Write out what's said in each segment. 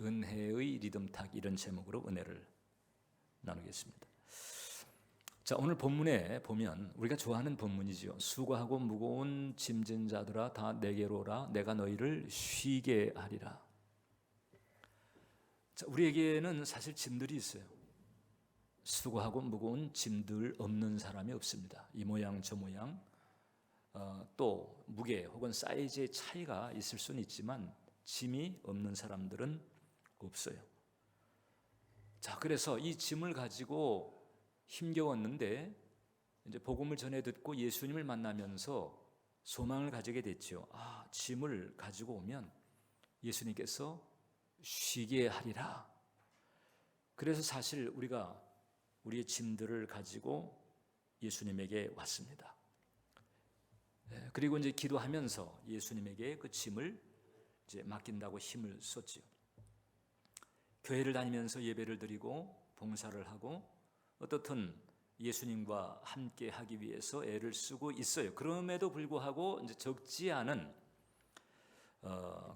은혜의 리듬탁, 이런 제목으로 은혜를 나누겠습니다. 자, 오늘 본문에 보면 우리가 좋아하는 본문이지요. 수고하고 무거운 짐진 자들아 다 내게로 오라, 내가 너희를 쉬게 하리라. 자, 우리에게는 사실 짐들이 있어요. 수고하고 무거운 짐들 없는 사람이 없습니다. 이 모양 저 모양, 또 무게 혹은 사이즈의 차이가 있을 수는 있지만 짐이 없는 사람들은 없어요. 자, 그래서 이 짐을 가지고 힘겨웠는데 이제 복음을 전해 듣고 예수님을 만나면서 소망을 가지게 됐죠. 짐을 가지고 오면 예수님께서 쉬게 하리라. 그래서 사실 우리가 우리의 짐들을 가지고 예수님에게 왔습니다. 그리고 이제 기도하면서 예수님에게 그 짐을 이제 맡긴다고 힘을 썼지요. 교회를 다니면서 예배를 드리고 봉사를 하고 어떻든 예수님과 함께 하기 위해서 애를 쓰고 있어요. 그럼에도 불구하고 이제 적지 않은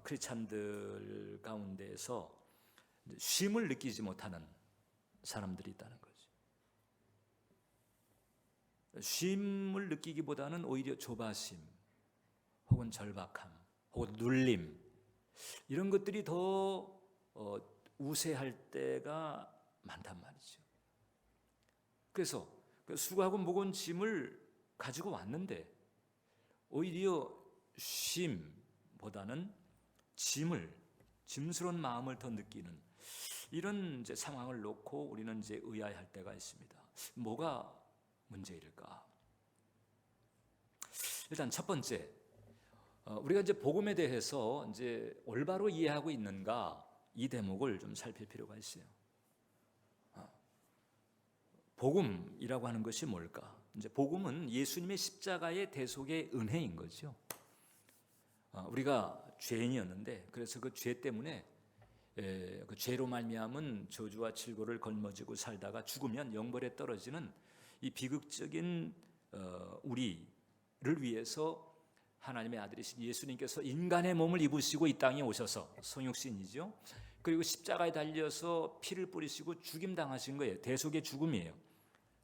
크리스찬들 가운데에서 쉼을 느끼지 못하는 사람들이 있다는 거죠. 쉼을 느끼기보다는 오히려 조바심 혹은 절박함 혹은 눌림, 이런 것들이 더 우세할 때가 많단 말이죠. 그래서 수고하고 무거운 짐을 가지고 왔는데 오히려 쉼보다는 짐스러운 마음을 더 느끼는 이런 이제 상황을 놓고 우리는 이제 의아해할 때가 있습니다. 뭐가 문제일까? 일단 첫 번째, 우리가 이제 복음에 대해서 이제 올바로 이해하고 있는가, 이 대목을 좀 살필 필요가 있어요. 복음이라고 하는 것이 뭘까? 이제 복음은 예수님의 십자가의 대속의 은혜인 거죠. 우리가 죄인이었는데 그래서 그 죄 때문에 그 죄로 말미암은 저주와 칠고를 걸머지고 살다가 죽으면 영벌에 떨어지는 이 비극적인 우리를 위해서 하나님의 아들이신 예수님께서 인간의 몸을 입으시고 이 땅에 오셔서 성육신이죠. 그리고 십자가에 달려서 피를 뿌리시고 죽임당하신 거예요. 대속의 죽음이에요.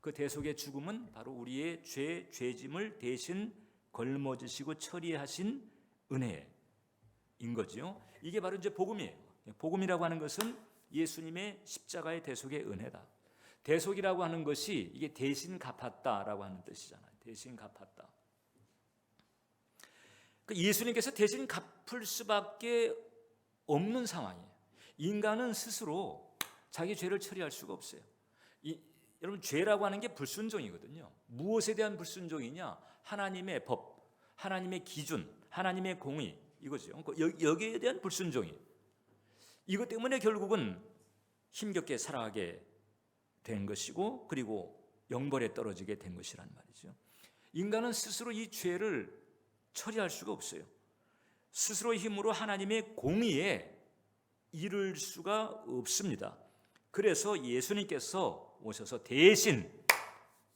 그 대속의 죽음은 바로 우리의 죄짐을 대신 걸머지시고 처리하신 은혜인 거죠. 이게 바로 이제 복음이에요. 복음이라고 하는 것은 예수님의 십자가의 대속의 은혜다. 대속이라고 하는 것이 이게 대신 갚았다라고 하는 뜻이잖아요. 대신 갚았다. 예수님께서 대신 갚을 수밖에 없는 상황이에요. 인간은 스스로 자기 죄를 처리할 수가 없어요. 여러분, 죄라고 하는 게 불순종이거든요. 무엇에 대한 불순종이냐? 하나님의 법, 하나님의 기준, 하나님의 공의, 이거죠. 여기에 대한 불순종이에요. 이것 때문에 결국은 힘겹게 살아가게 된 것이고, 그리고 영벌에 떨어지게 된 것이란 말이죠. 인간은 스스로 이 죄를 처리할 수가 없어요. 스스로의 힘으로 하나님의 공의에 이를 수가 없습니다. 그래서 예수님께서 오셔서 대신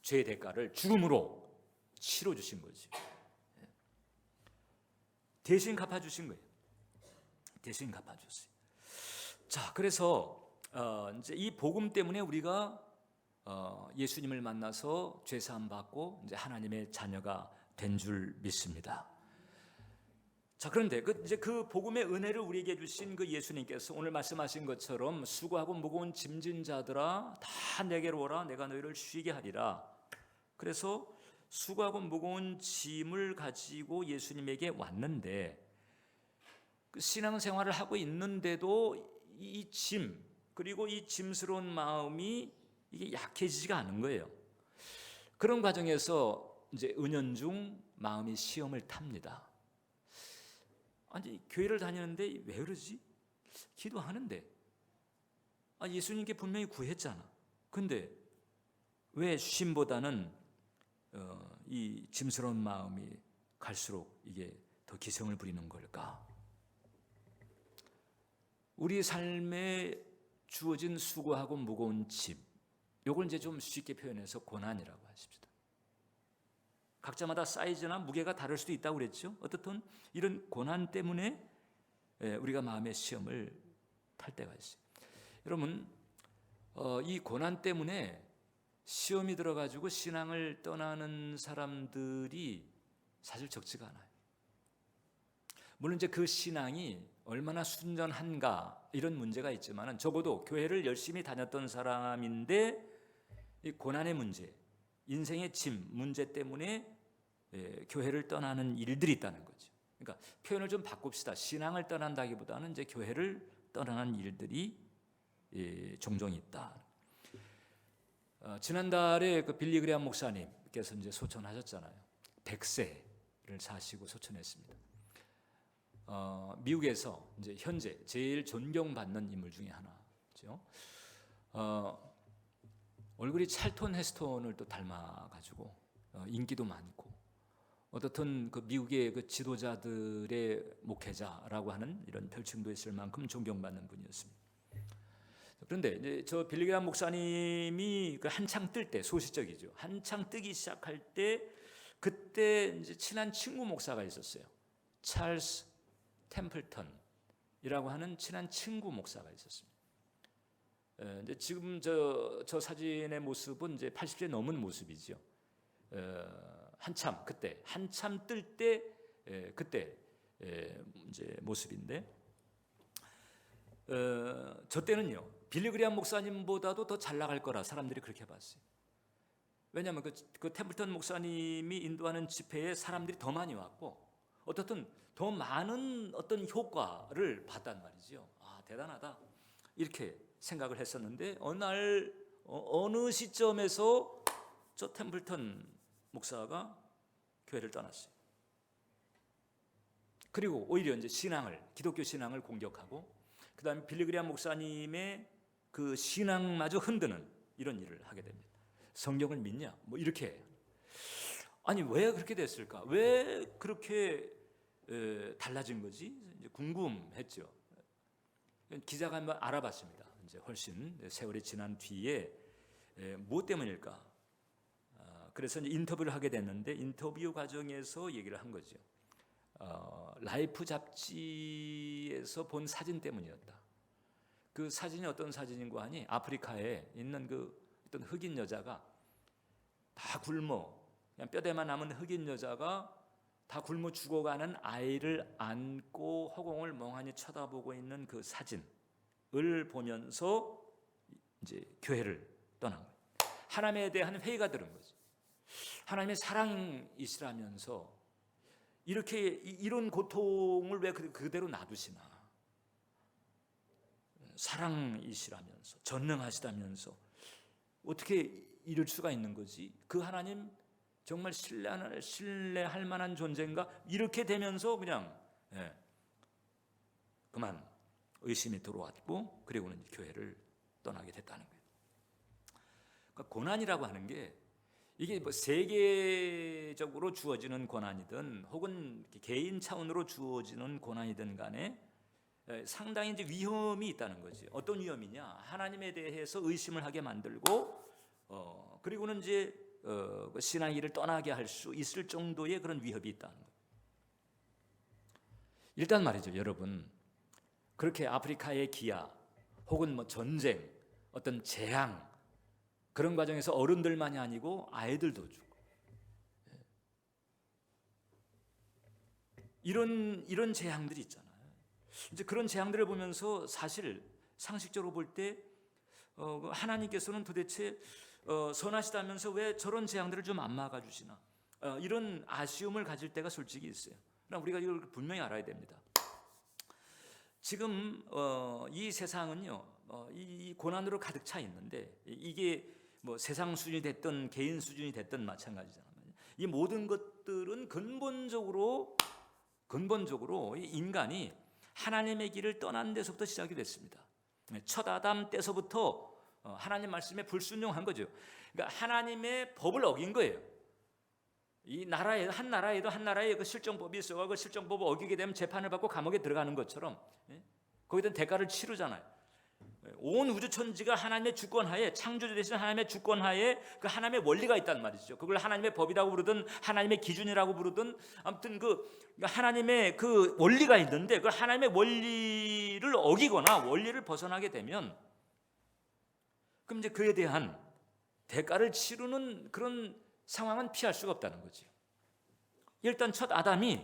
죄의 대가를 죽음으로 치러주신 거죠. 대신 갚아주신 거예요. 대신 갚아줬어요. 자, 그래서 이제 이 복음 때문에 우리가 예수님을 만나서 죄 사함 받고 이제 하나님의 자녀가 된 줄 믿습니다. 자, 그런데 이제 그 복음의 은혜를 우리에게 주신 그 예수님께서 오늘 말씀하신 것처럼 수고하고 무거운 짐진 자들아 다 내게로 오라, 내가 너희를 쉬게 하리라. 그래서 수고하고 무거운 짐을 가지고 예수님에게 왔는데 그 신앙생활을 하고 있는데도 이 짐, 그리고 이 짐스러운 마음이 이게 약해지지가 않은 거예요. 그런 과정에서 이제 은연중 마음이 시험을 탑니다. 아니, 교회를 다니는데 왜 그러지? 기도하는데 예수님께 분명히 구했잖아. 근데 왜 쉼보다는 이 짐스러운 마음이 갈수록 이게 더 기성을 부리는 걸까? 우리 삶에 주어진 수고하고 무거운 짐, 요걸 이제 좀 쉽게 표현해서 고난이라고 하십시다. 각자마다 사이즈나 무게가 다를 수도 있다고 그랬죠. 어떻든 이런 고난 때문에 우리가 마음의 시험을 탈 때가 있어요. 여러분, 이 고난 때문에 시험이 들어가지고 신앙을 떠나는 사람들이 사실 적지가 않아요. 물론 이제 그 신앙이 얼마나 순전한가 이런 문제가 있지만은 적어도 교회를 열심히 다녔던 사람인데 이 고난의 문제, 인생의 짐, 문제 때문에 교회를 떠나는 일들이 있다는 거죠. 그러니까 표현을 좀 바꿉시다. 신앙을 떠난다기보다는 이제 교회를 떠나는 일들이 종종 있다. 지난달에 그 빌리 그레이엄 목사님께서 이제 소천하셨잖아요. 100세를 사시고 소천했습니다. 미국에서 이제 현재 제일 존경받는 인물 중에 하나죠. 얼굴이 찰톤 헤스톤을 또 닮아가지고 인기도 많고 어떻든 그 미국의 그 지도자들의 목회자라고 하는 이런 별칭도 있을 만큼 존경받는 분이었습니다. 그런데 이제 저 빌리 그레이엄 목사님이 그 한창 뜰 때, 소시적이죠. 한창 뜨기 시작할 때 그때 이제 친한 친구 목사가 있었어요. 찰스 템플턴이라고 하는 친한 친구 목사가 있었습니다. 이제 지금 저 사진의 모습은 이제 80세 넘은 모습이죠. 한참 뜰 때 그때 이제 모습인데, 저 때는요 빌리 그레이엄 목사님보다도 더 잘 나갈 거라 사람들이 그렇게 봤어요. 왜냐하면 그 템플턴 목사님이 인도하는 집회에 사람들이 더 많이 왔고 어떻든 더 많은 어떤 효과를 봤단 말이죠. 아, 대단하다 이렇게 생각을 했었는데 어느 날 어느 시점에서 저 템플턴 목사가 교회를 떠났어요. 그리고 오히려 이제 기독교 신앙을 공격하고 그다음에 빌리 그레이엄 목사님의 그 신앙마저 흔드는 이런 일을 하게 됩니다. 성경을 믿냐? 뭐 이렇게. 아니 왜 그렇게 됐을까? 왜 그렇게 달라진 거지? 이제 궁금했죠. 기자가 한번 알아봤습니다. 이제 훨씬 세월이 지난 뒤에 무엇 때문일까? 그래서 이제 인터뷰를 하게 됐는데 인터뷰 과정에서 얘기를 한 거죠. 라이프 잡지에서 본 사진 때문이었다. 그 사진이 어떤 사진인고 하니 아프리카에 있는 그 어떤 흑인 여자가 다 굶어 그냥 뼈대만 남은 흑인 여자가 다 굶어 죽어가는 아이를 안고 허공을 멍하니 쳐다보고 있는 그 사진을 보면서 이제 교회를 떠난 거예요. 하나님에 대한 회의가 들은 거죠. 하나님의 사랑이시라면서 이런 고통을 왜 그대로 놔두시나? 사랑이시라면서 전능하시다면서 어떻게 이럴 수가 있는 거지? 그 하나님 정말 신뢰할 만한 존재인가? 이렇게 되면서 그냥 그만 의심이 들어왔고 그리고는 교회를 떠나게 됐다는 거예요. 그러니까 고난이라고 하는 게 이게 뭐 세계적으로 주어지는 고난이든 혹은 개인 차원으로 주어지는 고난이든 간에 상당히 이제 위험이 있다는 거지. 어떤 위험이냐? 하나님에 대해서 의심을 하게 만들고 그리고는 이제 신앙의 길을 떠나게 할 수 있을 정도의 그런 위협이 있다는 거예요. 일단 말이죠, 여러분. 그렇게 아프리카의 기아 혹은 뭐 전쟁, 어떤 재앙 그런 과정에서 어른들만이 아니고 아이들도 죽고 이런 재앙들이 있잖아요. 이제 그런 재앙들을 보면서 사실 상식적으로 볼 때 하나님께서는 도대체 선하시다면서 왜 저런 재앙들을 좀 안 막아주시나 이런 아쉬움을 가질 때가 솔직히 있어요. 그러나 우리가 이걸 분명히 알아야 됩니다. 지금 이 세상은요 이 고난으로 가득 차 있는데 이게 뭐 세상 수준이 됐든 개인 수준이 됐든 마찬가지잖아요. 이 모든 것들은 근본적으로 이 인간이 하나님의 길을 떠난 데서부터 시작이 됐습니다. 첫 아담 때서부터 하나님 말씀에 불순종한 거죠. 그러니까 하나님의 법을 어긴 거예요. 이 한 나라에 그 실정법이 있어가 그 실정법을 어기게 되면 재판을 받고 감옥에 들어가는 것처럼 거기다 대가를 치르잖아요. 온 우주 천지가 하나님의 주권하에, 창조주 되신 하나님의 주권하에 그 하나님의 원리가 있단 말이죠. 그걸 하나님의 법이라고 부르든 하나님의 기준이라고 부르든 아무튼 그 하나님의 그 원리가 있는데, 그 하나님의 원리를 어기거나 원리를 벗어나게 되면 그럼 이제 그에 대한 대가를 치르는 그런 상황은 피할 수가 없다는 거죠. 일단 첫 아담이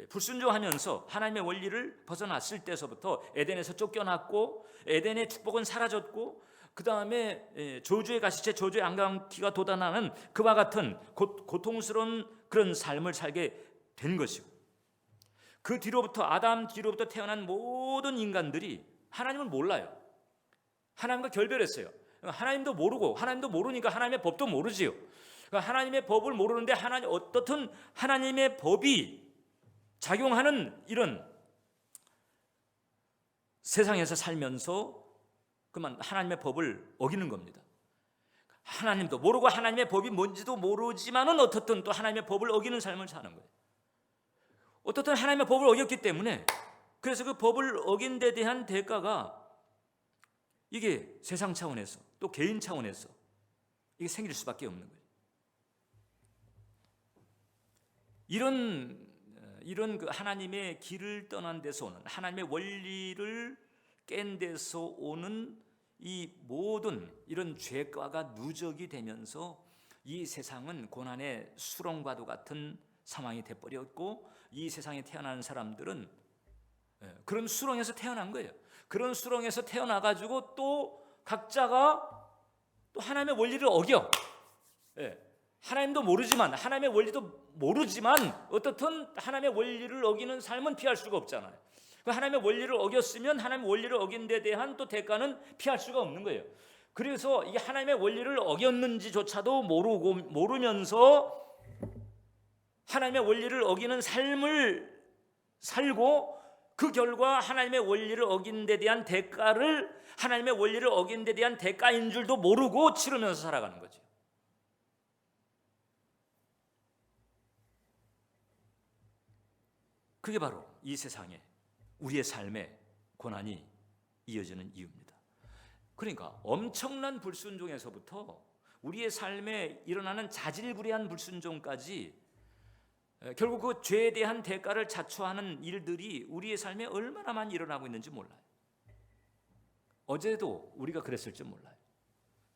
불순종하면서 하나님의 원리를 벗어났을 때서부터 에덴에서 쫓겨났고, 에덴의 축복은 사라졌고, 그 다음에 저주의 가시체, 저주의 안강기가 돋아나는 그와 같은 고통스러운 그런 삶을 살게 된 것이고, 그 뒤로부터 아담 뒤로부터 태어난 모든 인간들이 하나님을 몰라요. 하나님과 결별했어요. 하나님도 모르고, 하나님도 모르니까 하나님의 법도 모르지요. 하나님의 법을 모르는데 어떻든 하나님의 법이 작용하는 이런 세상에서 살면서 그만 하나님의 법을 어기는 겁니다. 하나님도 모르고 하나님의 법이 뭔지도 모르지만은 어떻든 또 하나님의 법을 어기는 삶을 사는 거예요. 어떻든 하나님의 법을 어겼기 때문에, 그래서 그 법을 어긴 데 대한 대가가 이게 세상 차원에서 또 개인 차원에서 이게 생길 수밖에 없는 거예요. 이런 그 하나님의 길을 떠난 데서 오는, 하나님의 원리를 깬 데서 오는 이 모든 이런 죄과가 누적이 되면서 이 세상은 고난의 수렁과도 같은 상황이 돼버렸고, 이 세상에 태어나는 사람들은 그런 수렁에서 태어난 거예요. 그런 수렁에서 태어나가지고 또 각자가 또 하나님의 원리를 어겨. 하나님도 모르지만, 하나님의 원리도 모르지만 어떻든 하나님의 원리를 어기는 삶은 피할 수가 없잖아요. 하나님의 원리를 어겼으면 하나님의 원리를 어긴 데 대한 또 대가는 피할 수가 없는 거예요. 그래서 이 하나님의 원리를 어겼는지조차도 모르면서 하나님의 원리를 어기는 삶을 살고, 그 결과 하나님의 원리를 어긴 데 대한 대가를, 하나님의 원리를 어긴 데 대한 대가인 줄도 모르고 치르면서 살아가는 거죠. 그게 바로 이 세상에 우리의 삶에 고난이 이어지는 이유입니다. 그러니까 엄청난 불순종에서부터 우리의 삶에 일어나는 자질구레한 불순종까지 결국 그 죄에 대한 대가를 자초하는 일들이 우리의 삶에 얼마나 많이 일어나고 있는지 몰라요. 어제도 우리가 그랬을지 몰라요.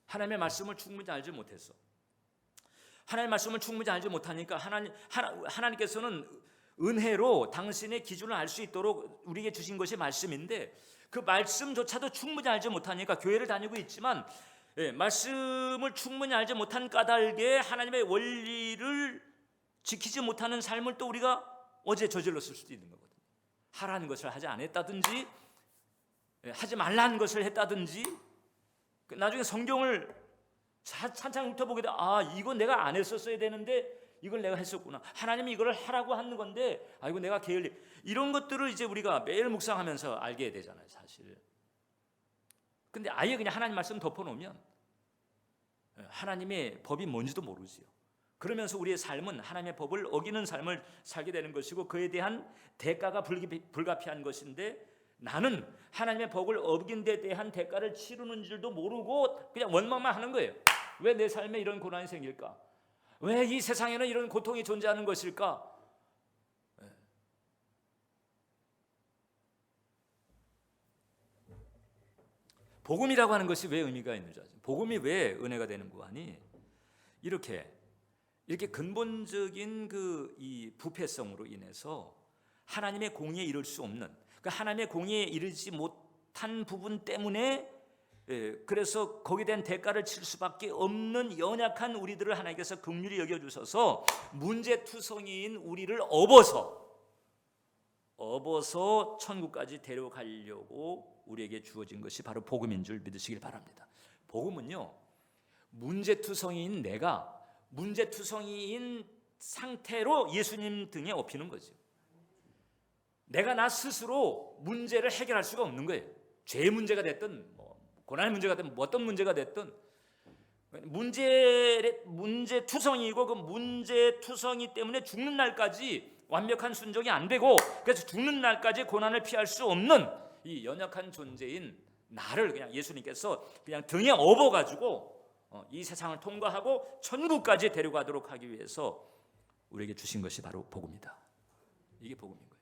하나님의 말씀을 충분히 알지 못했어. 하나님의 말씀을 충분히 알지 못하니까 하나님께서는 은혜로 당신의 기준을 알 수 있도록 우리에게 주신 것이 말씀인데, 그 말씀조차도 충분히 알지 못하니까 교회를 다니고 있지만 말씀을 충분히 알지 못한 까닭에 하나님의 원리를 지키지 못하는 삶을 또 우리가 어제 저질렀을 수도 있는 거거든요. 하라는 것을 하지 않았다든지 하지 말라는 것을 했다든지, 나중에 성경을 찬찬 훑어보게 돼, 이건 내가 안 했었어야 되는데 이걸 내가 했었구나. 하나님이 이걸 하라고 하는 건데 이거 내가 게을리. 이런 것들을 이제 우리가 매일 묵상하면서 알게 되잖아요, 사실. 근데 아예 그냥 하나님 말씀 덮어놓으면 하나님의 법이 뭔지도 모르지요. 그러면서 우리의 삶은 하나님의 법을 어기는 삶을 살게 되는 것이고, 그에 대한 대가가 불가피한 것인데, 나는 하나님의 법을 어긴 데 대한 대가를 치르는 줄도 모르고 그냥 원망만 하는 거예요. 왜 내 삶에 이런 고난이 생길까? 왜 이 세상에는 이런 고통이 존재하는 것일까? 복음이라고 하는 것이 왜 의미가 있는지 아죠? 복음이 왜 은혜가 되는 거 아니? 이렇게 근본적인 이 부패성으로 인해서 하나님의 공의에 이를 수 없는, 하나님의 공의에 이르지 못한 부분 때문에, 그래서 거기에 대한 대가를 칠 수밖에 없는 연약한 우리들을 하나님께서 긍휼히 여겨주셔서 문제투성이인 우리를 업어서 천국까지 데려가려고 우리에게 주어진 것이 바로 복음인 줄 믿으시길 바랍니다. 복음은요, 문제투성이인 내가 문제투성이인 상태로 예수님 등에 업히는 거죠. 내가 나 스스로 문제를 해결할 수가 없는 거예요. 죄의 문제가 됐든 고난의 문제가 됐든 어떤 문제가 됐든 문제투성이고, 그 문제투성이 때문에 죽는 날까지 완벽한 순종이 안 되고, 그래서 죽는 날까지 고난을 피할 수 없는 이 연약한 존재인 나를 그냥 예수님께서 그냥 등에 업어가지고 이 세상을 통과하고 천국까지 데려가도록 하기 위해서 우리에게 주신 것이 바로 복음이다. 이게 복음인 거예요.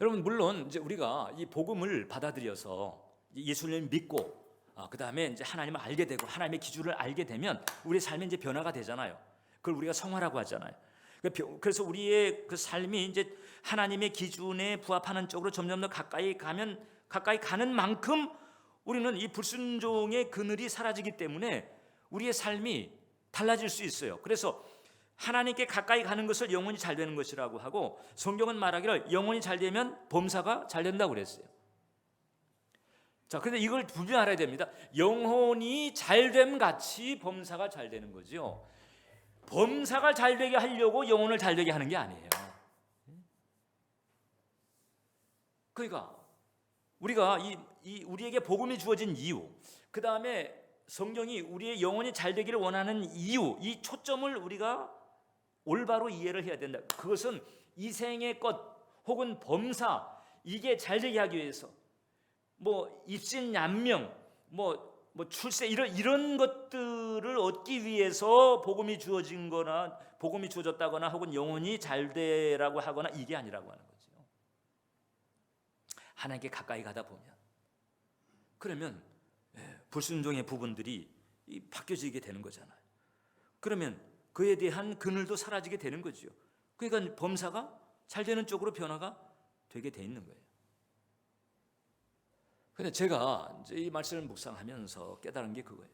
여러분, 물론 이제 우리가 이 복음을 받아들여서 예수님을 믿고 그 다음에 이제 하나님을 알게 되고 하나님의 기준을 알게 되면 우리의 삶이 이제 변화가 되잖아요. 그걸 우리가 성화라고 하잖아요. 그래서 우리의 그 삶이 이제 하나님의 기준에 부합하는 쪽으로 점점 더 가까이 가는 만큼 우리는 이 불순종의 그늘이 사라지기 때문에 우리의 삶이 달라질 수 있어요. 그래서 하나님께 가까이 가는 것을 영혼이 잘 되는 것이라고 하고, 성경은 말하기를 영혼이 잘 되면 범사가 잘 된다고 그랬어요. 자, 근데 이걸 분명히 알아야 됩니다. 영혼이 잘됨 같이 범사가 잘 되는 거죠. 범사가 잘 되게 하려고 영혼을 잘 되게 하는 게 아니에요. 그러니까 우리가 우리에게 복음이 주어진 이유, 그 다음에 성경이 우리의 영혼이 잘 되기를 원하는 이유, 이 초점을 우리가 올바로 이해를 해야 된다. 그것은 이 생의 것 혹은 범사, 이게 잘 되게 하기 위해서 뭐 입신양명, 뭐 출세 이런 것들을 얻기 위해서 복음이 주어진 거나 복음이 주어졌다거나 혹은 영혼이 잘 되라고 하거나 이게 아니라고 하는 거죠. 하나님께 가까이 가다 보면 그러면 불순종의 부분들이 바뀌어지게 되는 거잖아요. 그러면 그에 대한 그늘도 사라지게 되는 거죠. 그러니까 범사가 잘 되는 쪽으로 변화가 되게 돼 있는 거예요. 근데 제가 이제 이 말씀을 묵상하면서 깨달은 게 그거예요.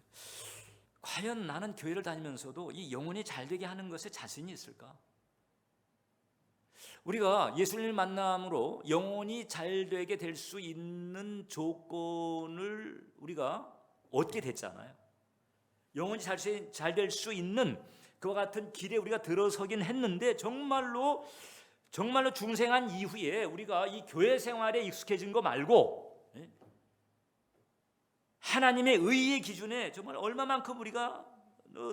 과연 나는 교회를 다니면서도 이 영혼이 잘 되게 하는 것에 자신이 있을까? 우리가 예수님을 만남으로 영혼이 잘 되게 될 수 있는 조건을 우리가 얻게 됐잖아요. 영혼이 잘 될 수 있는 그와 같은 길에 우리가 들어서긴 했는데 정말로 중생한 이후에 우리가 이 교회 생활에 익숙해진 거 말고 하나님의 의의 기준에 정말 얼마만큼 우리가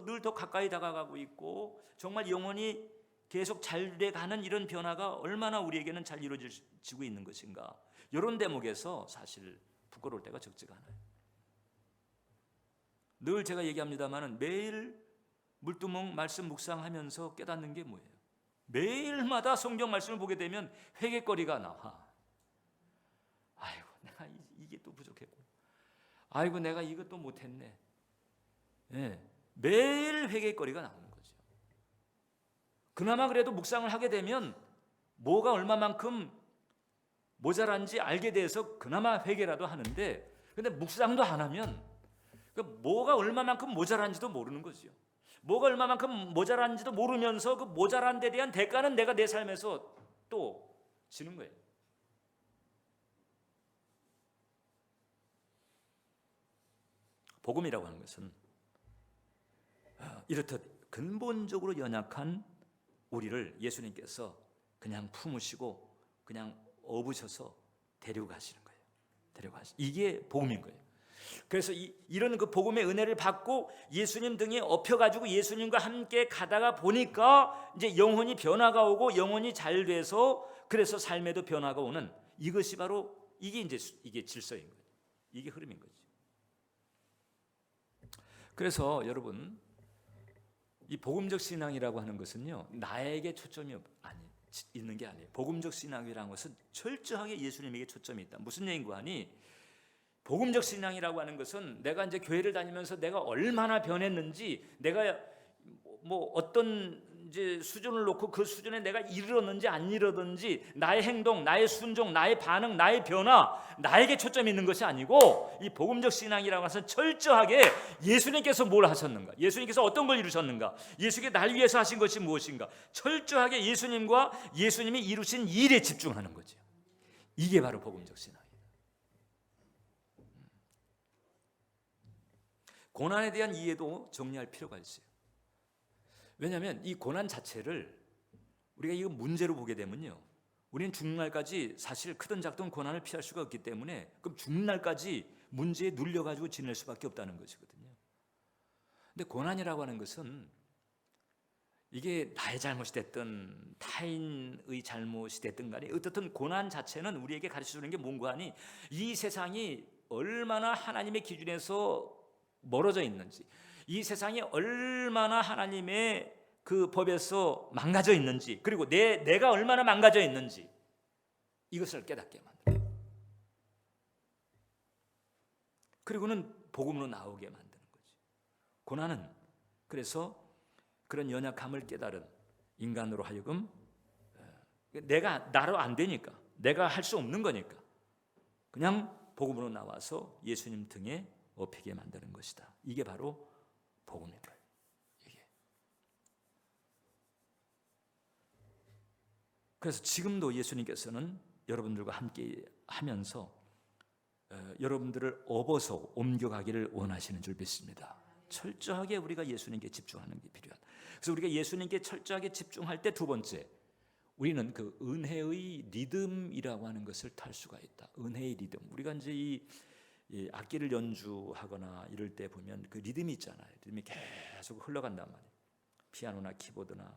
늘 더 가까이 다가가고 있고 정말 영혼이 계속 잘 돼가는 이런 변화가 얼마나 우리에게는 잘 이루어지고 있는 것인가, 이런 대목에서 사실 부끄러울 때가 적지가 않아요. 늘 제가 얘기합니다마는 매일 물두멍 말씀 묵상하면서 깨닫는 게 뭐예요? 매일마다 성경 말씀을 보게 되면 회개거리가 나와. 아이고, 내가 이게 또 부족했고, 아이고, 내가 이것도 못했네. 매일 회개거리가 나오는 거죠. 그나마 그래도 묵상을 하게 되면 뭐가 얼마만큼 모자란지 알게 돼서 그나마 회개라도 하는데, 근데 묵상도 안 하면 뭐가 얼마만큼 모자란지도 모르는 거죠. 뭐가 얼마만큼 모자란지도 모르면서 그 모자란 데 대한 대가는 내가 내 삶에서 또 지는 거예요. 복음이라고 하는 것은 이렇듯 근본적으로 연약한 우리를 예수님께서 그냥 품으시고 그냥 업으셔서 데려가시는 거예요. 이게 복음인 거예요. 그래서 이런 그 복음의 은혜를 받고 예수님 등에 업혀가지고 예수님과 함께 가다가 보니까 이제 영혼이 변화가 오고 영혼이 잘 돼서 그래서 삶에도 변화가 오는, 이것이 바로 이게 질서인 거예요. 이게 흐름인 거죠. 그래서 여러분, 이 복음적 신앙이라고 하는 것은요, 나에게 초점이 있는 게 아니에요. 복음적 신앙이라는 것은 철저하게 예수님에게 초점이 있다. 무슨 얘기인가 하니, 복음적 신앙이라고 하는 것은 내가 이제 교회를 다니면서 내가 얼마나 변했는지, 내가 뭐 어떤 이제 수준을 놓고 그 수준에 내가 이르렀는지 안 이르렀는지, 나의 행동, 나의 순종, 나의 반응, 나의 변화, 나에게 초점이 있는 것이 아니고, 이 복음적 신앙이라고 해서 철저하게 예수님께서 뭘 하셨는가, 예수님께서 어떤 걸 이루셨는가, 예수님께 날 위해서 하신 것이 무엇인가, 철저하게 예수님과 예수님이 이루신 일에 집중하는 거죠. 이게 바로 복음적 신앙이에요. 고난에 대한 이해도 정리할 필요가 있어요. 왜냐하면 이 고난 자체를 우리가 이거 문제로 보게 되면요, 우리는 죽는 날까지 사실 크든 작든 고난을 피할 수가 없기 때문에 그럼 죽는 날까지 문제에 눌려가지고 지낼 수밖에 없다는 것이거든요. 근데 고난이라고 하는 것은 이게 나의 잘못이 됐든 타인의 잘못이 됐든 간에 어떻든 고난 자체는 우리에게 가르쳐주는 게 뭔가 하니 이 세상이 얼마나 하나님의 기준에서 멀어져 있는지, 이 세상이 얼마나 하나님의 그 법에서 망가져 있는지, 그리고 내가 얼마나 망가져 있는지 이것을 깨닫게 만들어요. 그리고는 복음으로 나오게 만드는 거지. 고난은 그래서 그런 연약함을 깨달은 인간으로 하여금 나로 안 되니까, 내가 할 수 없는 거니까 그냥 복음으로 나와서 예수님 등에 업히게 만드는 것이다. 이게 바로 복음인 거예요. 이게. 그래서 지금도 예수님께서는 여러분들과 함께 하면서 여러분들을 업어서 옮겨가기를 원하시는 줄 믿습니다. 철저하게 우리가 예수님께 집중하는 게 필요하다. 그래서 우리가 예수님께 철저하게 집중할 때 두 번째, 우리는 그 은혜의 리듬이라고 하는 것을 탈 수가 있다. 은혜의 리듬. 우리가 이제 이 악기를 연주하거나 이럴 때 보면 그 리듬이 있잖아요. 리듬이 계속 흘러간단 말이에요. 피아노나 키보드나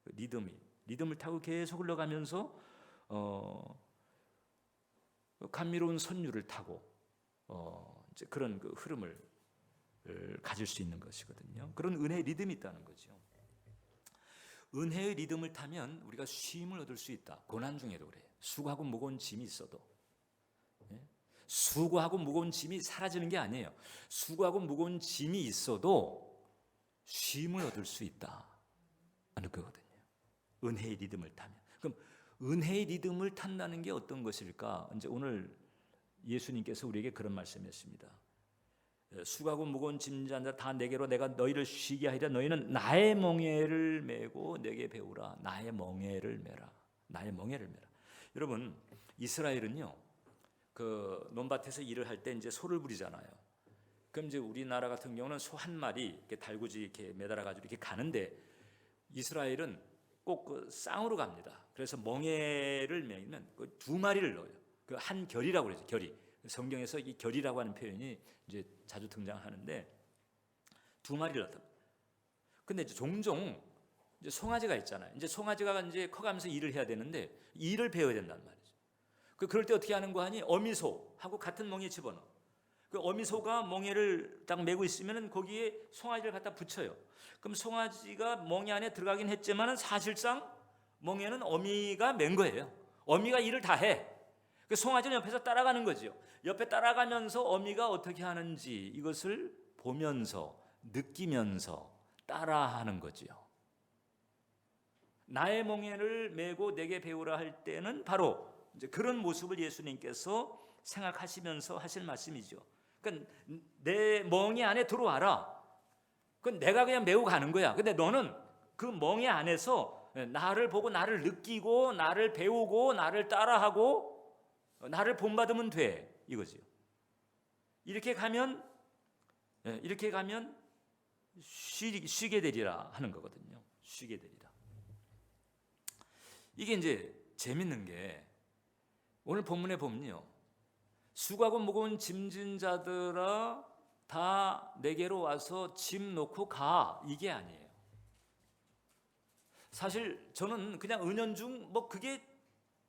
그 리듬을 타고 계속 흘러가면서 감미로운 선율을 타고 이제 그런 그 흐름을 가질 수 있는 것이거든요. 그런 은혜의 리듬이 있다는 거죠. 은혜의 리듬을 타면 우리가 쉼을 얻을 수 있다. 고난 중에도 그래요. 수고하고 무거운 짐이 있어도, 수고하고 무거운 짐이 사라지는 게 아니에요. 수고하고 무거운 짐이 있어도 쉼을 얻을 수 있다 하는 거거든요. 은혜의 리듬을 타면. 그럼 은혜의 리듬을 탄다는 게 어떤 것일까? 이제 오늘 예수님께서 우리에게 그런 말씀했습니다. 수고하고 무거운 짐진 자 다 내게로 내가 너희를 쉬게 하리라. 너희는 나의 멍에를 메고 내게 배우라. 나의 멍에를 메라. 나의 멍에를 메라. 여러분, 이스라엘은요, 그 논밭에서 일을 할 때 이제 소를 부리잖아요. 그럼 이제 우리나라 같은 경우는 소 한 마리 이렇게 달구지 이렇게 매달아 가지고 이렇게 가는데, 이스라엘은 꼭 그 쌍으로 갑니다. 그래서 멍에를 메면 그 두 마리를 넣어요. 그 한 결이라고 그러죠. 결이. 성경에서 이 결이라고 하는 표현이 이제 자주 등장하는데 두 마리를 넣다. 근데 이제 종종 이제 송아지가 있잖아요. 이제 송아지가 이제 커가면서 일을 해야 되는데 일을 배워야 된단 말이죠. 그럴 때 어떻게 하는 거 하니? 어미소하고 같은 멍에 집어넣어. 그 어미소가 멍에를 딱 메고 있으면은 거기에 송아지를 갖다 붙여요. 그럼 송아지가 멍에 안에 들어가긴 했지만은 사실상 멍에는 어미가 맨 거예요. 어미가 일을 다 해. 그 송아지는 옆에서 따라가는 거죠. 옆에 따라가면서 어미가 어떻게 하는지 이것을 보면서 느끼면서 따라하는 거지요. 나의 멍에를 메고 내게 배우라 할 때는 바로 이제 그런 모습을 예수님께서 생각하시면서 하실 말씀이죠. 그러니까 내 멍에 안에 들어와라. 그건 내가 그냥 메고 가는 거야. 근데 너는 그 멍에 안에서 나를 보고 나를 느끼고 나를 배우고 나를 따라하고 나를 본받으면 돼. 이거지요. 이렇게 가면 쉬게 되리라 하는 거거든요. 쉬게 되리라. 이게 이제 재밌는 게 오늘 본문에 보면요, 수고하고 무거운 짐진 자들아 다 내게로 와서 짐 놓고 가, 이게 아니에요. 사실 저는 그냥 은연중 뭐 그게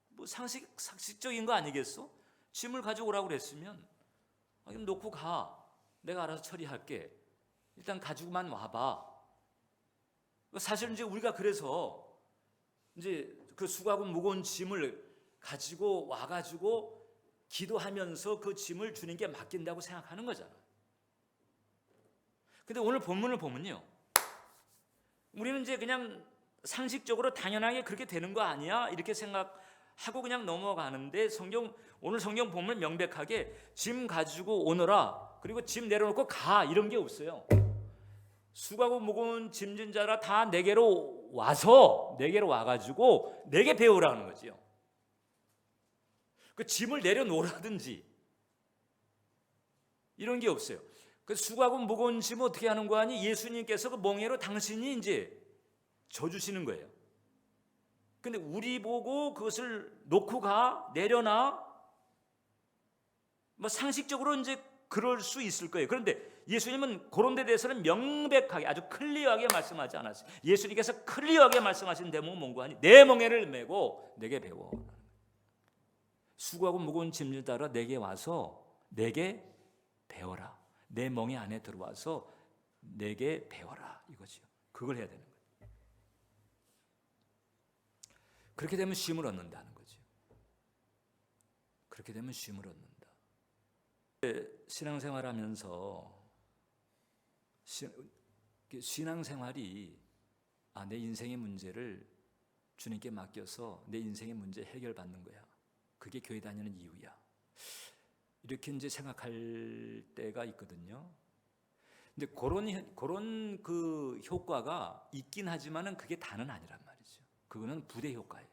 뭐 상식적인 거 아니겠어? 짐을 가져오라고 그랬으면 그럼 놓고 가, 내가 알아서 처리할게, 일단 가지고만 와봐. 사실 이제 우리가 그래서 이제 그 수고하고 무거운 짐을 가지고 와가지고 기도하면서 그 짐을 주님께 맡긴다고 생각하는 거잖아. 근데 오늘 본문을 보면요, 우리는 이제 그냥 상식적으로 당연하게 그렇게 되는 거 아니야? 이렇게 생각하고 그냥 넘어가는데 오늘 성경 보면 명백하게 짐 가지고 오너라, 그리고 짐 내려놓고 가, 이런 게 없어요. 수고하고 무거운 짐진 자라 다 내게로 와가지고 내게 배우라는 거지요. 그 짐을 내려놓으라든지 이런 게 없어요. 그 수고하고 무거운 짐을 어떻게 하는 거 아니? 예수님께서 그 멍에로 당신이 이제 져주시는 거예요. 근데 우리 보고 그것을 놓고 가, 내려놔, 뭐 상식적으로 이제 그럴 수 있을 거예요. 그런데 예수님은 그런 데 대해서는 명백하게 아주 클리어하게 말씀하지 않았어요. 예수님께서 클리어하게 말씀하신 대목은 뭔고 하니 내 멍에를 메고 내게 배워. 수고하고 무거운 짐을 따라 내게 와서 내게 배워라. 내 멍에 안에 들어와서 내게 배워라 이거죠. 그걸 해야 되는 거예요. 그렇게 되면 쉼을 얻는다는 거죠. 그렇게 되면 쉼을 얻는다. 신앙생활하면서 신앙생활이 내 인생의 문제를 주님께 맡겨서 내 인생의 문제 해결받는 거야. 그게 교회 다니는 이유야. 이렇게 이제 생각할 때가 있거든요. 근데 그런 그 효과가 있긴 하지만은 그게 다는 아니란 말이죠. 그거는 부대 효과예요.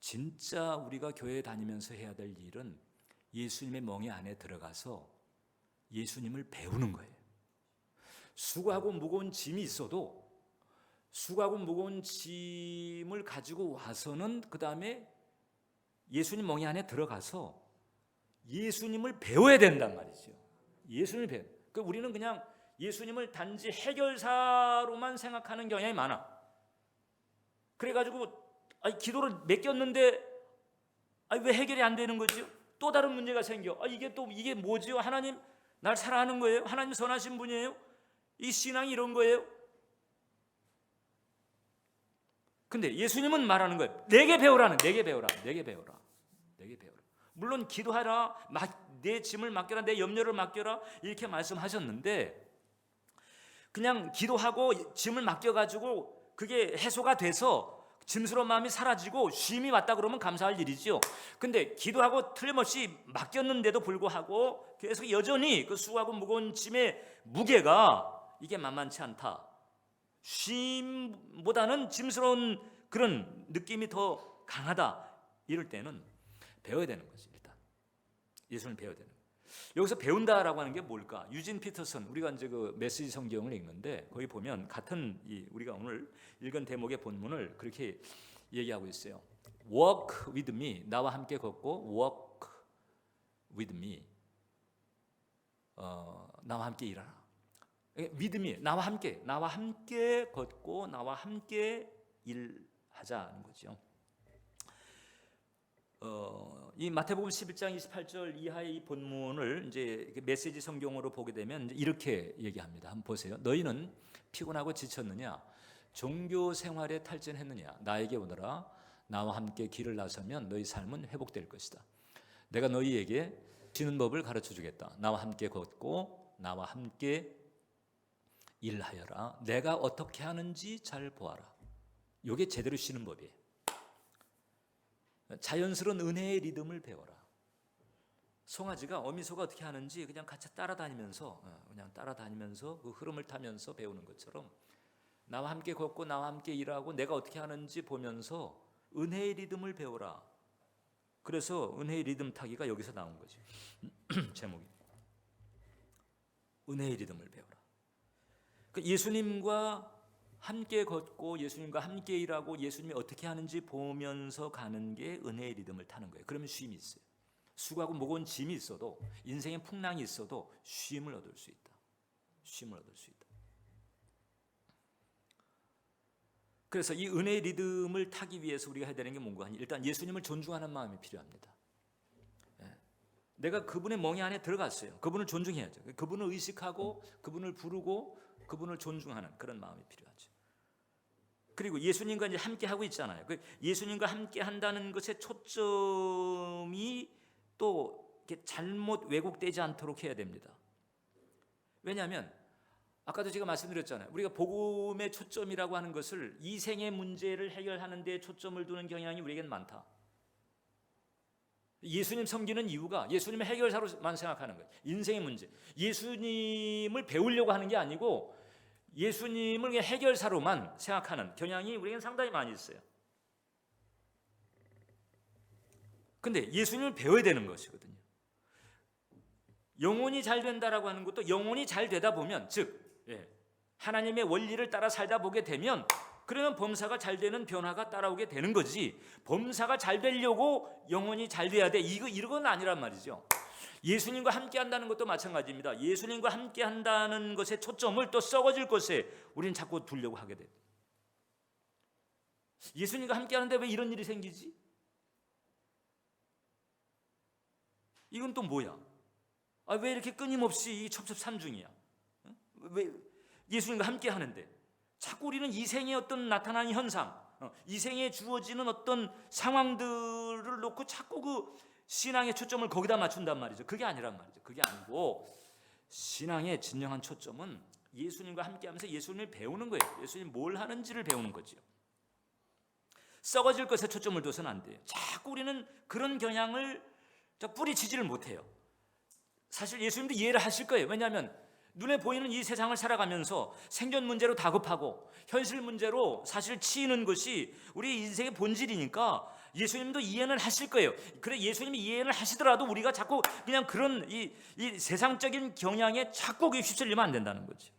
진짜 우리가 교회 다니면서 해야 될 일은 예수님의 멍에 안에 들어가서 예수님을 배우는 거예요. 수고하고 무거운 짐이 있어도 수고하고 무거운 짐을 가지고 와서는 그 다음에 예수님 멍에 안에 들어가서 예수님을 배워야 된단 말이죠. 예수님을 배워. 그러니까 우리는 그냥 예수님을 단지 해결사로만 생각하는 경향이 많아. 그래가지고 기도를 맡겼는데 왜 해결이 안 되는 거지요? 또 다른 문제가 생겨. 이게 뭐지요? 하나님 날 사랑하는 거예요? 하나님 선하신 분이에요? 이 신앙이 이런 거예요? 근데 예수님은 말하는 거예요. 내게 배우라는, 내게 배우라, 내게 배우라, 내게 배우라. 물론 기도하라, 내 짐을 맡겨라, 내 염려를 맡겨라 이렇게 말씀하셨는데 그냥 기도하고 짐을 맡겨가지고 그게 해소가 돼서 짐스러운 마음이 사라지고 쉼이 왔다 그러면 감사할 일이죠. 근데 기도하고 틀림없이 맡겼는데도 불구하고 계속 여전히 그 수고하고 무거운 짐의 무게가 이게 만만치 않다. 쉼보다는 짐스러운 그런 느낌이 더 강하다. 이럴 때는 배워야 되는 거지. 일단 예수를 배워야 되는 거예요. 여기서 배운다라고 하는 게 뭘까? 유진 피터슨, 우리가 이제 그 메시지 성경을 읽는데 거기 보면 같은 우리가 오늘 읽은 대목의 본문을 그렇게 얘기하고 있어요. Walk with me, 나와 함께 걷고 walk with me, 나와 함께 일하라. with me, 나와 함께 걷고 나와 함께 일하자는 거죠. 이 마태복음 11장 28절 이하의 이 본문을 이제 메시지 성경으로 보게 되면 이렇게 얘기합니다. 한번 보세요. 너희는 피곤하고 지쳤느냐? 종교 생활에 탈진했느냐? 나에게 오너라. 나와 함께 길을 나서면 너희 삶은 회복될 것이다. 내가 너희에게 쉬는 법을 가르쳐 주겠다. 나와 함께 걷고 나와 함께 일하여라. 내가 어떻게 하는지 잘 보아라. 이게 제대로 쉬는 법이에요. 자연스러운 은혜의 리듬을 배워라. 송아지가 어미소가 어떻게 하는지 그냥 같이 따라다니면서 그 흐름을 타면서 배우는 것처럼 나와 함께 걷고 나와 함께 일하고 내가 어떻게 하는지 보면서 은혜의 리듬을 배워라. 그래서 은혜의 리듬 타기가 여기서 나온 거죠. 제목이 은혜의 리듬을 배워라. 예수님과 함께 걷고 예수님과 함께 일하고 예수님이 어떻게 하는지 보면서 가는 게 은혜의 리듬을 타는 거예요. 그러면 쉼이 있어요. 수고하고 무거운 짐이 있어도 인생의 풍랑이 있어도 쉼을 얻을 수 있다. 쉼을 얻을 수 있다. 그래서 이 은혜의 리듬을 타기 위해서 우리가 해야 되는 게 뭔가 하니 일단 예수님을 존중하는 마음이 필요합니다. 내가 그분의 멍에 안에 들어갔어요. 그분을 존중해야죠. 그분을 의식하고 그분을 부르고 그분을 존중하는 그런 마음이 필요하죠. 그리고 예수님과 이제 함께 하고 있잖아요. 예수님과 함께 한다는 것의 초점이 또 이렇게 잘못 왜곡되지 않도록 해야 됩니다. 왜냐하면 아까도 제가 말씀드렸잖아요. 우리가 복음의 초점이라고 하는 것을 이 생의 문제를 해결하는 데 초점을 두는 경향이 우리에게는 많다. 예수님 섬기는 이유가 예수님의 해결사로만 생각하는 거예요. 인생의 문제. 예수님을 배우려고 하는 게 아니고 예수님을 해결사로만 생각하는 경향이 우리에게는 상당히 많이 있어요. 근데 예수님을 배워야 되는 것이거든요. 영혼이 잘 된다라고 하는 것도 영혼이 잘 되다 보면 즉 하나님의 원리를 따라 살다 보게 되면 그러면 범사가 잘 되는 변화가 따라오게 되는 거지 범사가 잘 되려고 영혼이 잘 돼야 돼 이건 아니란 말이죠. 예수님과 함께 한다는 것도 마찬가지입니다. 예수님과 함께 한다는 것에 초점을 또 썩어질 것에 우리는 자꾸 두려고 하게 돼요. 예수님과 함께 하는데 왜 이런 일이 생기지? 이건 또 뭐야? 왜 이렇게 끊임없이 첩첩산중이야? 왜 예수님과 함께 하는데 자꾸 우리는 이생의 어떤 나타나는 현상, 이생에 주어지는 어떤 상황들을 놓고 자꾸 그 신앙의 초점을 거기다 맞춘단 말이죠. 그게 아니란 말이죠. 그게 아니고 신앙의 진정한 초점은 예수님과 함께하면서 예수님을 배우는 거예요. 예수님 뭘 하는지를 배우는 거죠. 썩어질 것에 초점을 둬서는 안 돼요. 자꾸 우리는 그런 경향을 뿌리치지를 못해요. 사실 예수님도 이해를 하실 거예요. 왜냐하면 눈에 보이는 이 세상을 살아가면서 생존 문제로 다급하고 현실 문제로 사실 치이는 것이 우리 인생의 본질이니까 예수님도 이해는 하실 거예요. 그래 예수님이 이해는 하시더라도 우리가 자꾸 그냥 그런 이 세상적인 경향에 자꾸 휩쓸리면 안 된다는 거지.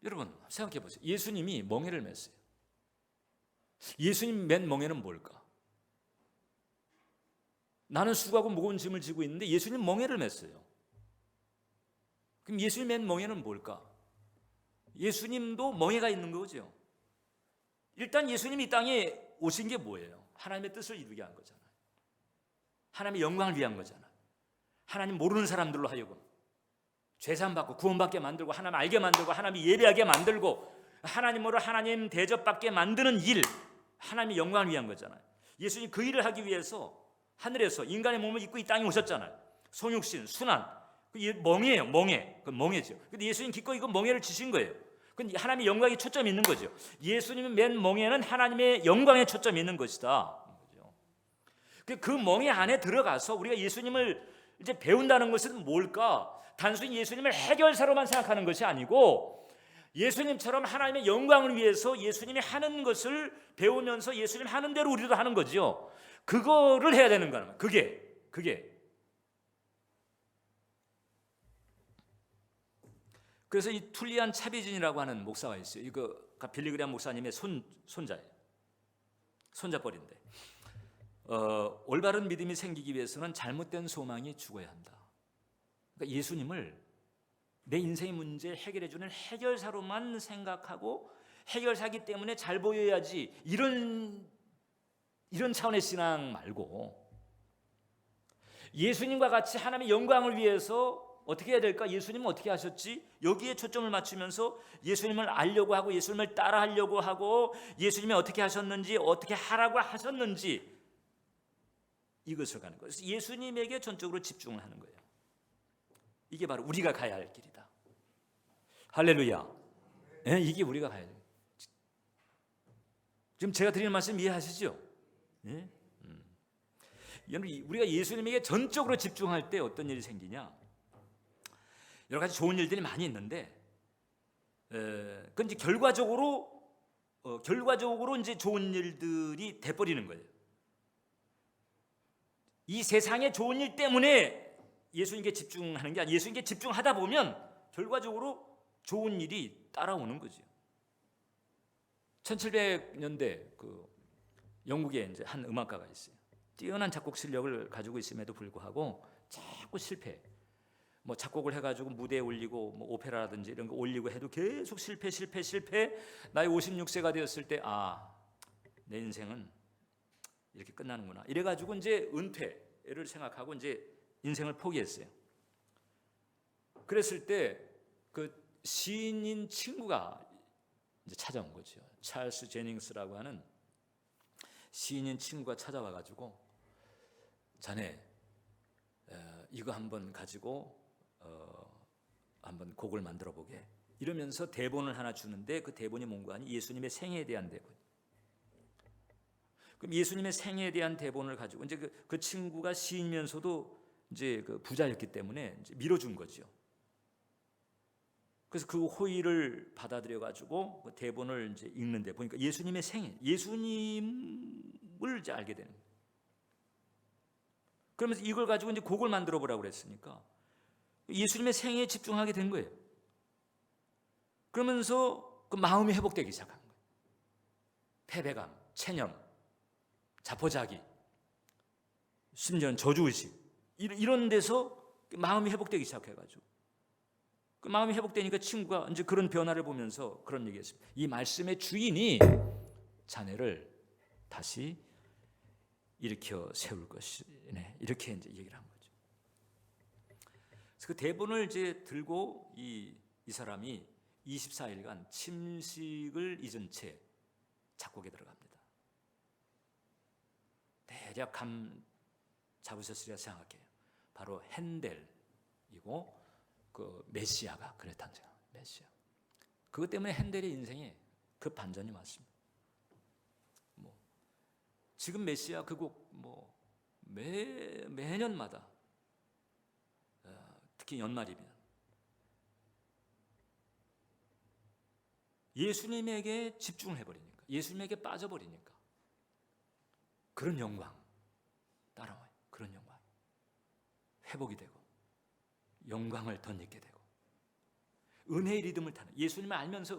여러분 생각해 보세요. 예수님이 멍에를 맸어요. 예수님 맨 멍에는 뭘까? 나는 수고하고 무거운 짐을 지고 있는데 예수님 멍에를 맸어요. 그럼 예수님 맨 멍에는 뭘까? 예수님도 멍에가 있는 거죠. 일단 예수님이 이 땅에 오신 게 뭐예요? 하나님의 뜻을 이루게 한 거잖아요. 하나님의 영광을 위한 거잖아요. 하나님 모르는 사람들로 하여금 죄산 받고 구원받게 만들고 하나님 알게 만들고 하나님 예배하게 만들고 하나님으로 하나님 대접받게 만드는 일, 하나님의 영광을 위한 거잖아요. 예수님 그 일을 하기 위해서 하늘에서 인간의 몸을 입고 이 땅에 오셨잖아요. 성육신, 순환, 멍에예요. 멍에, 그 멍에죠. 근데 예수님 기꺼이 그 멍에를 지신 거예요. 근데 하나님의 영광에 초점이 있는 거죠. 예수님의 맨 멍에는 하나님의 영광에 초점이 있는 것이다. 그 멍에 안에 들어가서 우리가 예수님을 이제 배운다는 것은 뭘까? 단순히 예수님을 해결사로만 생각하는 것이 아니고 예수님처럼 하나님의 영광을 위해서 예수님이 하는 것을 배우면서 예수님 하는 대로 우리도 하는 거죠. 그거를 해야 되는 거야. 그게. 그래서 이 툴리안 차비진이라고 하는 목사가 있어요. 이거 빌리그리안 목사님의 손자예요. 손자뻘인데 올바른 믿음이 생기기 위해서는 잘못된 소망이 죽어야 한다. 그러니까 예수님을 내 인생의 문제 해결해 주는 해결사로만 생각하고 해결사기 때문에 잘 보여야지 이런 차원의 신앙 말고 예수님과 같이 하나님의 영광을 위해서 어떻게 해야 될까? 예수님은 어떻게 하셨지? 여기에 초점을 맞추면서 예수님을 알려고 하고 예수님을 따라하려고 하고 예수님이 어떻게 하셨는지 어떻게 하라고 하셨는지 이것을 가는 거예요. 그래서 예수님에게 전적으로 집중을 하는 거예요. 이게 바로 우리가 가야 할 길이다. 할렐루야. 네, 이게 우리가 가야 돼요. 지금 제가 드리는 말씀 이해하시죠? 네? 우리가 예수님에게 전적으로 집중할 때 어떤 일이 생기냐? 여러 가지 좋은 일들이 많이 있는데, 그 이제 결과적으로 이제 좋은 일들이 돼버리는 거예요. 이 세상의 좋은 일 때문에 예수님께 집중하는 게 아니라 예수님께 집중하다 보면 결과적으로 좋은 일이 따라오는 거죠. 1700년대 그 영국에 이제 한 음악가가 있어요. 뛰어난 작곡 실력을 가지고 있음에도 불구하고 자꾸 실패. 뭐 작곡을 해가지고 무대에 올리고 뭐 오페라라든지 이런 거 올리고 해도 계속 실패. 나이 56세가 되었을 때 내 인생은 이렇게 끝나는구나. 이래가지고 이제 은퇴를 생각하고 이제 인생을 포기했어요. 그랬을 때 그 시인인 친구가 이제 찾아온 거죠. 찰스 제닝스라고 하는 시인인 친구가 찾아와가지고 자네 이거 한번 가지고 한번 곡을 만들어 보게 이러면서 대본을 하나 주는데 그 대본이 뭔가 하니 예수님의 생애에 대한 대본. 그럼 예수님의 생애에 대한 대본을 가지고 이제 그 친구가 시인이면서도 이제 그 부자였기 때문에 이제 밀어준 거죠. 그래서 그 호의를 받아들여 가지고 그 대본을 이제 읽는데 보니까 예수님의 생애, 예수님을 이제 알게 되는 거예요. 그러면서 이걸 가지고 이제 곡을 만들어 보라고 그랬으니까 예수님의 생애에 집중하게 된 거예요. 그러면서 그 마음이 회복되기 시작한 거예요. 패배감, 체념, 자포자기, 심지어는 저주의식 이런 데서 마음이 회복되기 시작해가지고 그 마음이 회복되니까 친구가 이제 그런 변화를 보면서 그런 얘기했습니다. 이 말씀의 주인이 자네를 다시 일으켜 세울 것이네. 이렇게 이제 얘기를 한 거죠. 그래서 그 대본을 이제 들고 이 사람이 24일간 침식을 잊은 채 작곡에 들어갑니다. 대략 감 잡으셨으리라 생각해요. 바로 핸델이고 그 메시아가 그랬다는 생각. 메시아. 그것 때문에 핸델의 인생에 그 반전이 왔습니다. 지금 메시아 그 곡 매년마다 특히 연말이면 예수님에게 집중을 해버리니까, 예수님에게 빠져버리니까 그런 영광 따라와요. 그런 영광 회복이 되고 영광을 덧입게 되고 은혜의 리듬을 타는, 예수님을 알면서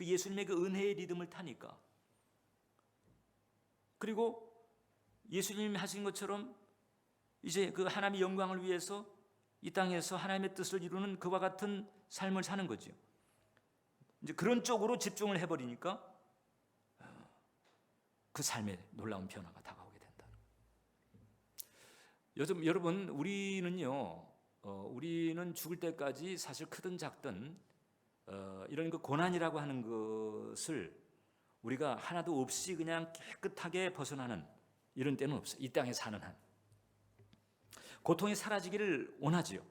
예수님의 그 은혜의 리듬을 타니까, 그리고 예수님이 하신 것처럼 이제 그 하나님의 영광을 위해서 이 땅에서 하나님의 뜻을 이루는 그와 같은 삶을 사는 거죠. 이제 그런 쪽으로 집중을 해버리니까 그 삶에 놀라운 변화가 다가오게 된다. 요즘 여러분 우리는 죽을 때까지 사실 크든 작든 이런 그 고난이라고 하는 것을 우리가 하나도 없이 그냥 깨끗하게 벗어나는 이런 때는 없어요. 이 땅에 사는 한 고통이 사라지기를 원하지요.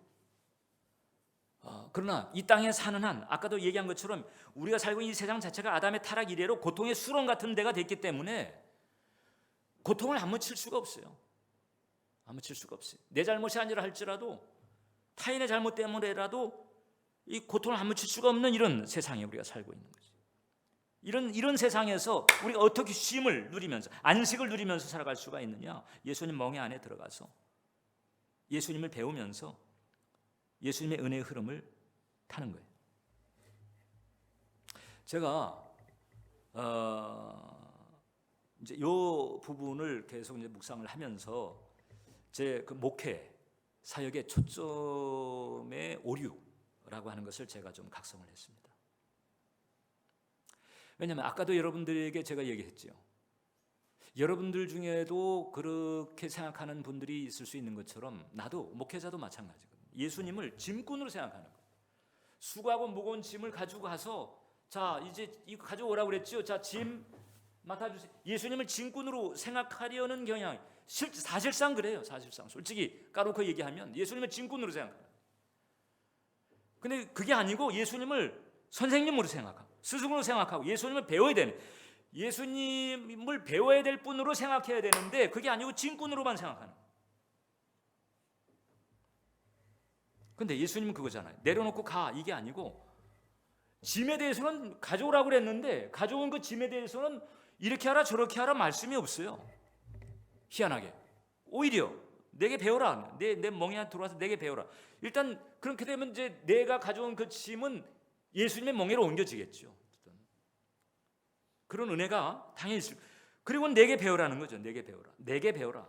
그러나 이 땅에 사는 한 아까도 얘기한 것처럼 우리가 살고 있는 이 세상 자체가 아담의 타락 이래로 고통의 수렁 같은 데가 됐기 때문에 고통을 안 묻힐 수가 없어요. 안 묻힐 수가 없어요. 내 잘못이 아니라 할지라도 타인의 잘못 때문에라도 이 고통을 안 묻힐 수가 없는 이런 세상에 우리가 살고 있는 거죠. 이런 세상에서 우리가 어떻게 쉼을 누리면서 안식을 누리면서 살아갈 수가 있느냐? 예수님 멍에 안에 들어가서 예수님을 배우면서 예수님의 은혜의 흐름을 타는 거예요. 제가 이제 요 부분을 계속 이제 묵상을 하면서 제 그 목회 사역의 초점의 오류라고 하는 것을 제가 좀 각성을 했습니다. 왜냐하면 아까도 여러분들에게 제가 얘기했죠. 여러분들 중에도 그렇게 생각하는 분들이 있을 수 있는 것처럼 나도 목회자도 마찬가지거든요. 예수님을 짐꾼으로 생각하는 거예요. 수고하고 무거운 짐을 가지고 가서 자 이제 이거 가져오라고 그랬죠. 자 짐 맡아주세요. 예수님을 짐꾼으로 생각하려는 경향 사실상 그래요. 사실상 솔직히 까놓고 얘기하면 예수님을 짐꾼으로 생각해요. 근데 그게 아니고 예수님을 선생님으로 생각하고 스승으로 생각하고 예수님을 배워야 되는, 예수님을 배워야 될 분으로 생각해야 되는데 그게 아니고 짐꾼으로만 생각하는. 근데 예수님은 그거잖아요. 내려놓고 가 이게 아니고 짐에 대해서는 가져오라고 그랬는데 가져온 그 짐에 대해서는 이렇게 하라 저렇게 하라 말씀이 없어요. 희한하게 오히려 내게 배워라. 내 멍에 들어와서 내게 배워라. 일단 그렇게 되면 이제 내가 가져온 그 짐은 예수님의 멍에로 옮겨지겠죠. 그런 은혜가 당연히 있을. 그리고 내게 배우라는 거죠. 내게 배우라. 내게 배우라.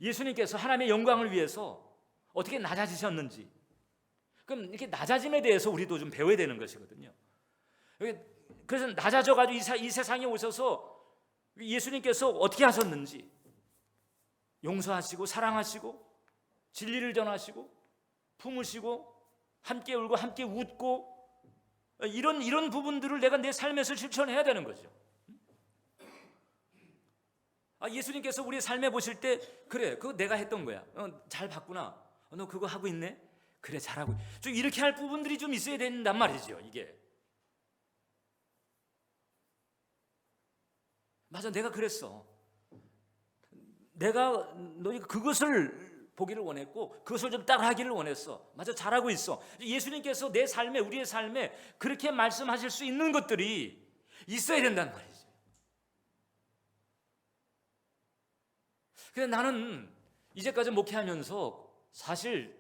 예수님께서 하나님의 영광을 위해서 어떻게 낮아지셨는지, 그럼 이렇게 낮아짐에 대해서 우리도 좀 배워야 되는 것이거든요. 그래서 낮아져가지고 이 세상에 오셔서 예수님께서 어떻게 하셨는지, 용서하시고 사랑하시고 진리를 전하시고 품으시고 함께 울고 함께 웃고 이런 부분들을 내가 내 삶에서 실천해야 되는 거죠. 예수님께서 우리의 삶에 보실 때 그래 그거 내가 했던 거야. 잘 봤구나. 너 그거 하고 있네. 그래 잘하고. 좀 이렇게 할 부분들이 좀 있어야 된단 말이죠. 이게 맞아 내가 그랬어. 내가 너희 그것을 보기를 원했고 그것을 좀 따라하기를 원했어. 맞아 잘하고 있어. 예수님께서 내 삶에 우리의 삶에 그렇게 말씀하실 수 있는 것들이 있어야 된단 말이죠. 근데 나는 이제까지 목회하면서 사실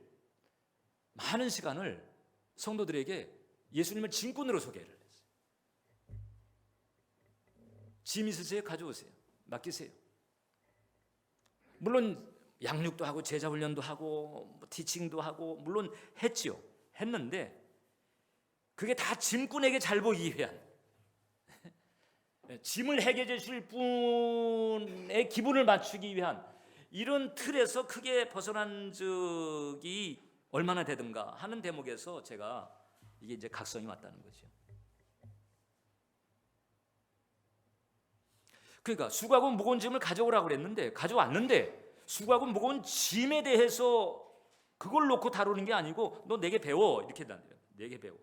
많은 시간을 성도들에게 예수님을 짐꾼으로 소개를 했어요. 짐 있으세요? 가져오세요. 맡기세요. 물론 양육도 하고 제자 훈련도 하고 티칭도 하고 물론 했지요. 했는데 그게 다 짐꾼에게 잘 보이기 위한, 짐을 해결해 주실 분의 기분을 맞추기 위한 이런 틀에서 크게 벗어난 적이 얼마나 되든가 하는 대목에서 제가 이게 이제 각성이 왔다는 거죠. 그러니까 수고하고 무거운 짐을 가져오라고 그랬는데 가져왔는데 수고하고 무거운 짐에 대해서 그걸 놓고 다루는 게 아니고 너 내게 배워 이렇게 단대요. 내게 배워.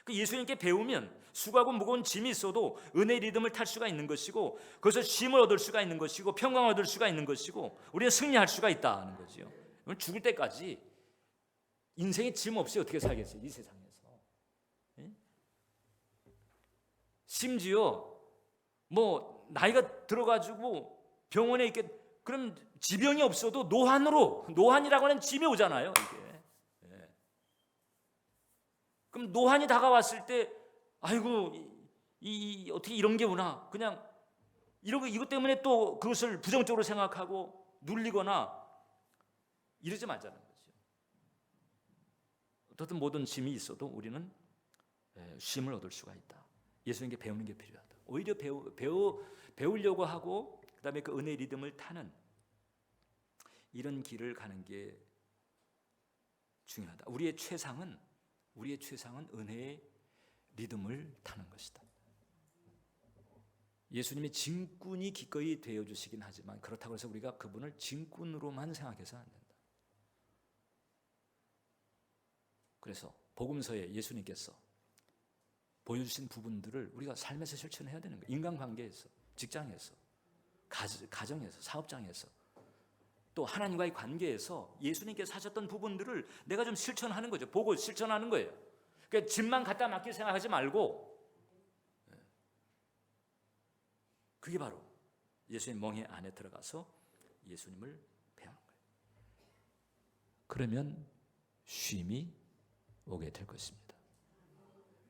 그 예수님께 배우면 수고하고 무거운 짐이 있어도 은혜의 리듬을 탈 수가 있는 것이고 그것을 쉼을 얻을 수가 있는 것이고 평강을 얻을 수가 있는 것이고 우리는 승리할 수가 있다는 거죠. 죽을 때까지 인생에 짐 없이 어떻게 살겠어요? 이 세상에서. 심지어 뭐 나이가 들어가지고 병원에 있게 그럼 지병이 없어도 노환이라고 하는 짐이 오잖아요. 이게. 그럼 노환이 다가왔을 때 아이고 어떻게 이런 게 오나 그냥 이것 때문에 또 그것을 부정적으로 생각하고 눌리거나 이러지 말자는 거죠. 어떻든 모든 짐이 있어도 우리는 쉼을 얻을 수가 있다. 예수님께 배우는 게 필요하다. 오히려 배우려고 하고 그다음에 그 은혜의 리듬을 타는 이런 길을 가는 게 중요하다. 우리의 최상은 은혜의 리듬을 타는 것이다. 예수님이 짐꾼이 기꺼이 되어주시긴 하지만 그렇다고 해서 우리가 그분을 짐꾼으로만 생각해서는 안 된다. 그래서 복음서에 예수님께서 보여주신 부분들을 우리가 삶에서 실천해야 되는 거예요. 인간관계에서, 직장에서, 가정에서, 사업장에서 또 하나님과의 관계에서 예수님께서 하셨던 부분들을 내가 좀 실천하는 거죠. 보고 실천하는 거예요. 그러니까 짐만 갖다 맡길 생각하지 말고 그게 바로 예수님 멍에 안에 들어가서 예수님을 배우는 거예요. 그러면 쉼이 오게 될 것입니다.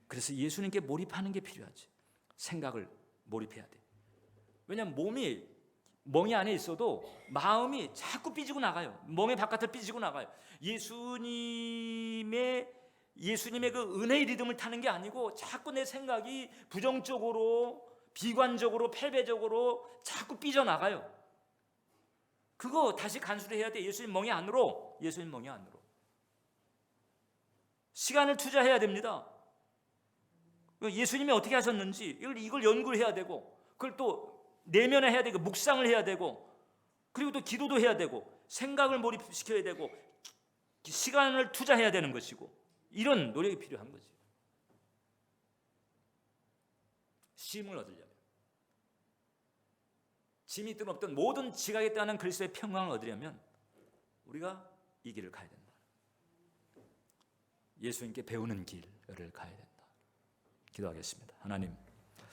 그래서 예수님께 몰입하는 게 필요하지. 생각을 몰입해야 돼. 왜냐하면 몸이 멍이 안에 있어도 마음이 자꾸 삐지고 나가요. 멍의 바깥을 삐지고 나가요. 예수님의 그 은혜의 리듬을 타는 게 아니고 자꾸 내 생각이 부정적으로, 비관적으로, 패배적으로 자꾸 삐져나가요. 그거 다시 간수를 해야 돼. 예수님 멍이 안으로. 시간을 투자해야 됩니다. 예수님이 어떻게 하셨는지 이걸 연구를 해야 되고 그걸 또 내면화해야 되고 묵상을 해야 되고 그리고 또 기도도 해야 되고 생각을 몰입시켜야 되고 시간을 투자해야 되는 것이고 이런 노력이 필요한 거지. 쉼을 얻으려면 짐이 있든 없든 모든 지각에 따른 그리스도의 평강을 얻으려면 우리가 이 길을 가야 된다. 예수님께 배우는 길을 가야 된다. 기도하겠습니다. 하나님,